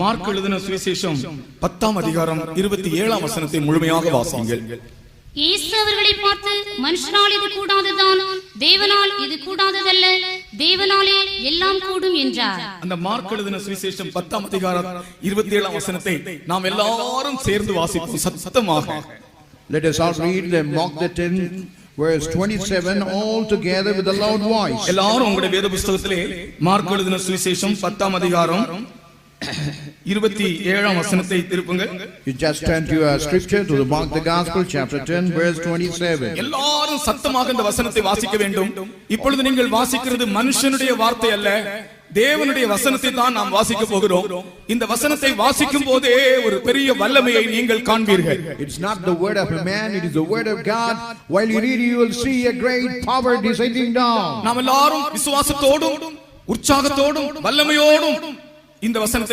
Mark எழுதின சுவிசேஷம் 10ஆம் அதிகாரம் 27ஆம் வசனத்தை முழுமையாக வாசியுங்கள். இயேசு அவர்களை பார்த்து, மனுஷனால் இது கூடாததான், தேவனால் இது கூடாததல்ல, தேவனாலே எல்லாம் கூடும் என்றார். அந்த மார்க் எழுதின சுவிசேஷம் 10ஆம் அதிகாரம் 27ஆம் வசனத்தை நாம் எல்லாரும் சேர்ந்து வாசிப்போம் சத்தமாக. Let us all read Mark the 10th verse 27 all together with a loud voice. எல்லாரும் உங்களுடைய வேத புத்தகத்திலே மார்க் எழுதின சுவிசேஷம் 10ஆம் அதிகாரம் 27ஆம் வசனத்தை திருப்புங்கள். You just turn to your scripture to the Mark the Gospel chapter 10 verse 27. எல்லாரும் சத்தமாக இந்த வசனத்தை வாசிக்க வேண்டும். இப்பொழுது நீங்கள் வாசிக்கிறது மனுஷனுடைய வார்த்தை அல்ல, தேவனுடைய வசனத்தை தான் நாம் வாசிக்க போகிறோம். இந்த வசனத்தை வாசிக்கும் போதே ஒரு பெரிய வல்லமையை நீங்கள் காண்பீர்கள். It's not the word of a man, it is the word of God. While you read, you will see a great power descending down. நாம் எல்லாரும் விசுவாசத்தோடும் உற்சாகத்தோடும் வல்லமையோடும் இந்த வசனத்தை